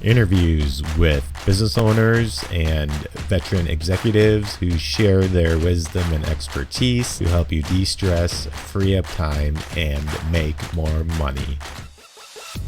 Interviews with business owners and veteran executives who share their wisdom and expertise to help you de-stress, free up time, and make more money.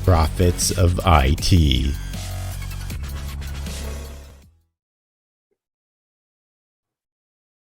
Profits of IT.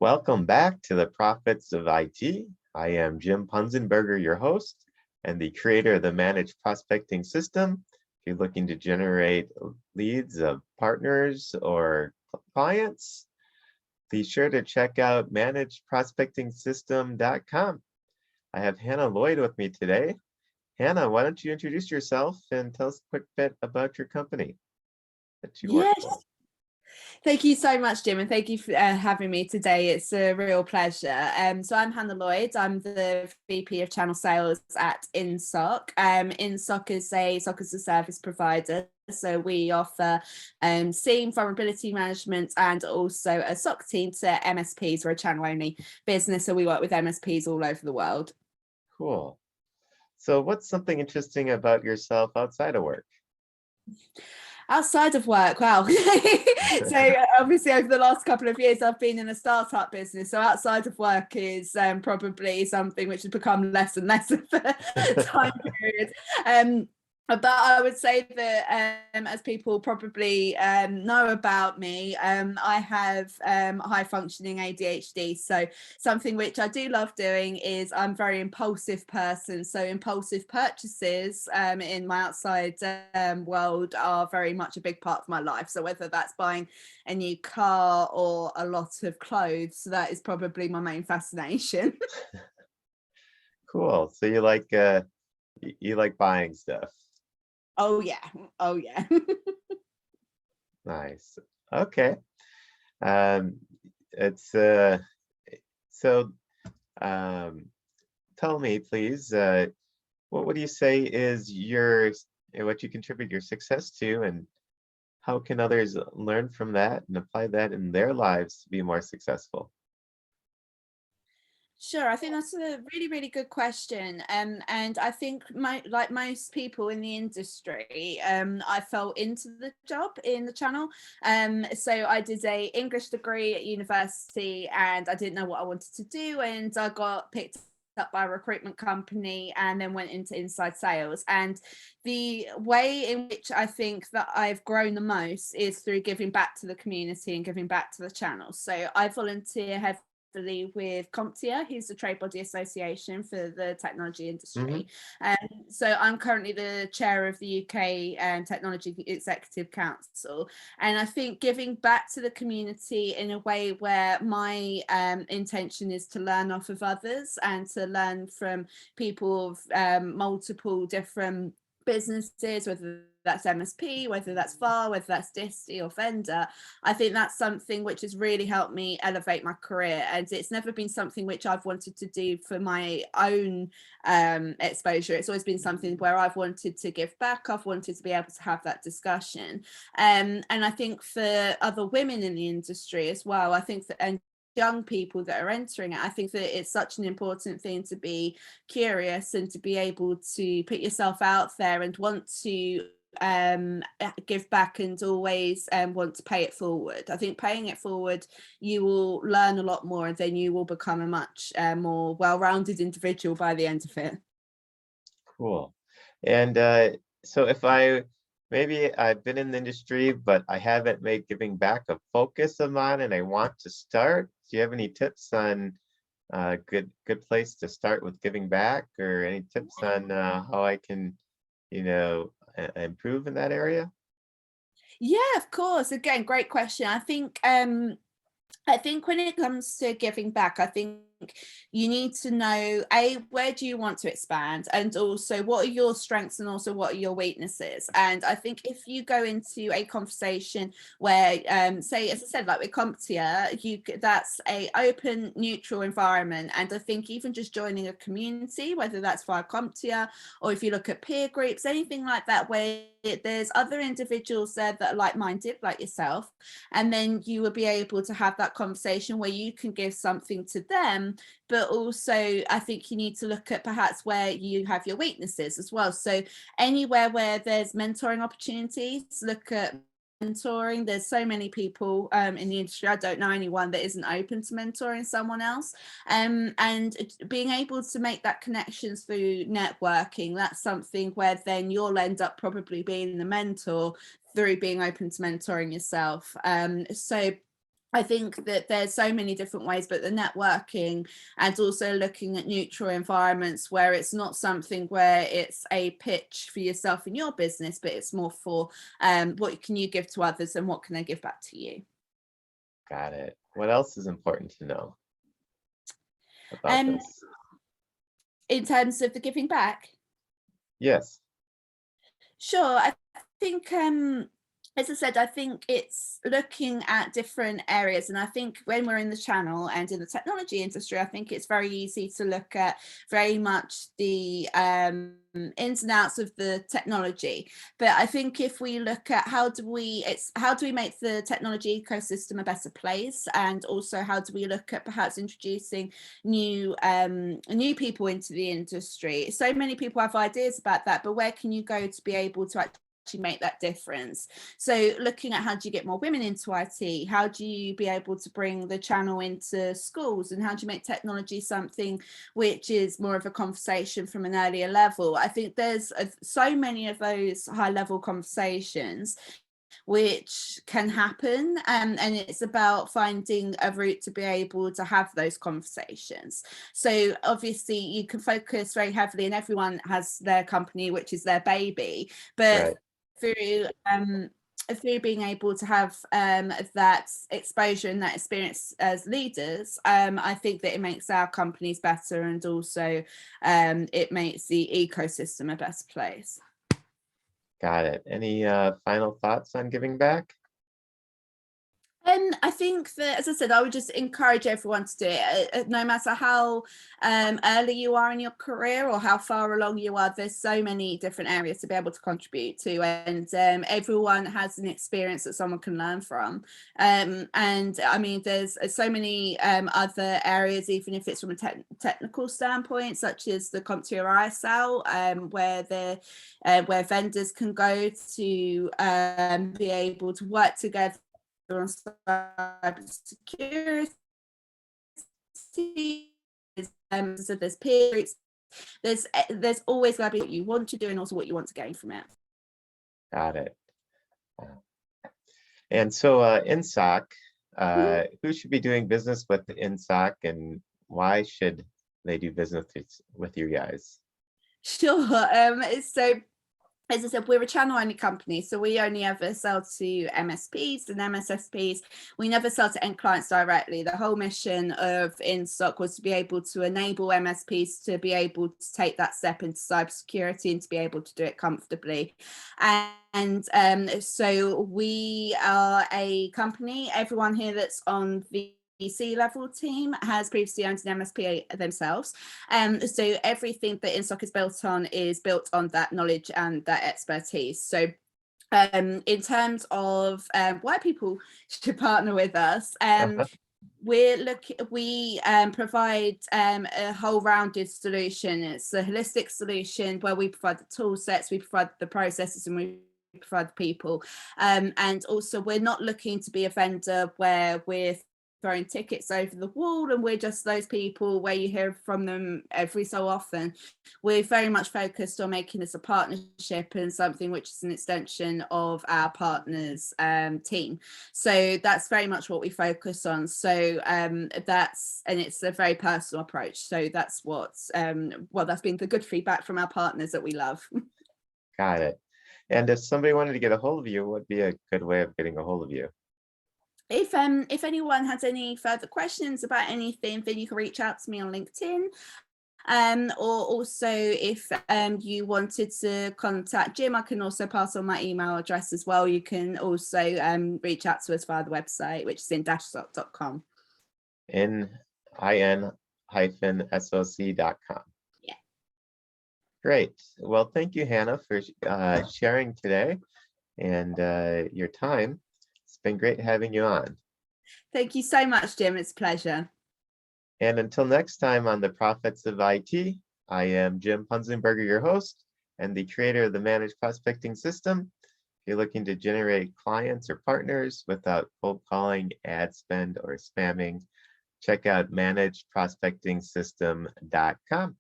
Welcome back to the Profits of IT. I am Jim Punzenberger, your host, and the creator of the Managed Prospecting System. If you're looking to generate leads of partners or clients, be sure to check out managedprospectingsystem.com. I have Hannah Lloyd with me today. Hannah, why don't you introduce yourself and tell us a quick bit about your company that you work for? Thank you so much, Jim, and thank you for having me today. It's a real pleasure. So I'm Hannah Lloyd. I'm the VP of Channel Sales at Instock. Instock is a SOC as a service provider. So we offer SIEM, vulnerability management, and also a SOC team to MSPs. We're a channel-only business, so we work with MSPs all over the world. Cool. So what's something interesting about yourself outside of work? Outside of work, wow. So obviously over the last couple of years, I've been in a startup business. So outside of work is probably something which has become less and less of a time period. But I would say that as people probably know about me, I have high functioning ADHD. So something which I do love doing is I'm a very impulsive person. So impulsive purchases in my outside world are very much a big part of my life. So whether that's buying a new car or a lot of clothes, that is probably my main fascination. Cool. So you like buying stuff. Oh yeah. Nice. Okay. It's so tell me, please, what would you say is what you contribute your success to, and how can others learn from that and apply that in their lives to be more successful? Sure, I think that's a really, really good question. And I think like most people in the industry, I fell into the job in the channel. So I did a English degree at university and I didn't know what I wanted to do. And I got picked up by a recruitment company and then went into inside sales. And the way in which I think that I've grown the most is through giving back to the community and giving back to the channel. So I volunteer heavily with CompTIA, who's the trade body association for the technology industry. So I'm currently the chair of the UK Technology Executive Council. And I think giving back to the community in a way where my intention is to learn off of others and to learn from people of multiple different businesses, whether that's MSP, whether that's VAR, whether that's disty or vendor. I think that's something which has really helped me elevate my career, and it's never been something which I've wanted to do for my own exposure. It's always been something where I've wanted to give back. I've wanted to be able to have that discussion, and I think for other women in the industry as well, I think that, and young people that are entering it, I think that it's such an important thing to be curious and to be able to put yourself out there and want to give back and always want to pay it forward. I think paying it forward, you will learn a lot more and then you will become a much more well-rounded individual by the end of it. Cool. And so maybe I've been in the industry, but I haven't made giving back a focus of mine and I want to start. Do you have any tips on good place to start with giving back, or any tips on how I can, improve in that area? Yeah, of course. Again, great question. I think when it comes to giving back, I think you need to know, where do you want to expand? And also, what are your strengths and also what are your weaknesses? And I think if you go into a conversation where, say, as I said, like with CompTIA, that's a open, neutral environment. And I think even just joining a community, whether that's via CompTIA or if you look at peer groups, anything like that, where there's other individuals there that are like-minded, like yourself, and then you will be able to have that conversation where you can give something to them But also I think you need to look at perhaps where you have your weaknesses as well. So anywhere where there's mentoring opportunities, look at mentoring. There's so many people in the industry. I don't know anyone that isn't open to mentoring someone else. And being able to make that connections through networking, that's something where then you'll end up probably being the mentor through being open to mentoring yourself. So I think that there's so many different ways, but the networking and also looking at neutral environments where it's not something where it's a pitch for yourself in your business, but it's more for what can you give to others and what can they give back to you. Got it. What else is important to know about Um, this? in terms of the giving back, Yes. sure. I think as I said, I think it's looking at different areas. And I think when we're in the channel and in the technology industry, I think it's very easy to look at very much the ins and outs of the technology. But I think if we look at how do we make the technology ecosystem a better place, and also how do we look at perhaps introducing new people into the industry. So many people have ideas about that, but where can you go to be able to actually make that difference? So looking at how do you get more women into IT, how do you be able to bring the channel into schools, and how do you make technology something which is more of a conversation from an earlier level? I think there's so many of those high level conversations which can happen, and it's about finding a route to be able to have those conversations. So obviously you can focus very heavily, and everyone has their company which is their baby, but Right. through being able to have that exposure and that experience as leaders, I think that it makes our companies better, and also it makes the ecosystem a better place. Got it. Any final thoughts on giving back? I think that, as I said, I would just encourage everyone to do it, no matter how early you are in your career or how far along you are. There's so many different areas to be able to contribute to, and everyone has an experience that someone can learn from. And I mean, there's so many other areas, even if it's from a technical standpoint, such as the CompTIA ISL, where vendors can go to be able to work together on cybersecurity. So there's peer groups. There's always going to be what you want to do and also what you want to gain from it. Got it. And so Instock, who should be doing business with Instock, and why should they do business with you guys? Sure. So as I said, we're a channel only company, so we only ever sell to MSPs and MSSPs. We never sell to end clients directly. The whole mission of Instock was to be able to enable MSPs to be able to take that step into cybersecurity and to be able to do it comfortably. And so we are a company. Everyone here that's on the C-level team has previously owned an MSP themselves. So everything that Instock is built on that knowledge and that expertise. So in terms of why people should partner with us, we provide a whole rounded solution. It's a holistic solution where we provide the tool sets, we provide the processes, and we provide the people. And also we're not looking to be a vendor where we're throwing tickets over the wall and we're just those people where you hear from them every so often. We're very much focused on making this a partnership and something which is an extension of our partners team. So that's very much what we focus on. So it's a very personal approach. So that's what's that's been the good feedback from our partners that we love. Got it. And if somebody wanted to get a hold of you, what would be a good way of getting a hold of you? If anyone has any further questions about anything, then you can reach out to me on LinkedIn. Or also if you wanted to contact Jim, I can also pass on my email address as well. You can also reach out to us via the website, which is in-soc.com. in-soc.com. Yeah. Great. Well, thank you, Hannah, for sharing today and your time. It's been great having you on. Thank you so much, Jim. It's a pleasure. And until next time on the Profits of IT, I am Jim Punzenberger, your host and the creator of the Managed Prospecting System. If you're looking to generate clients or partners without cold calling, ad spend, or spamming, check out managedprospectingsystem.com.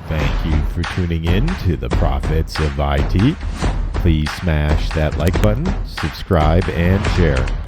Thank you for tuning in to the Profits of IT. Please smash that like button, subscribe, and share.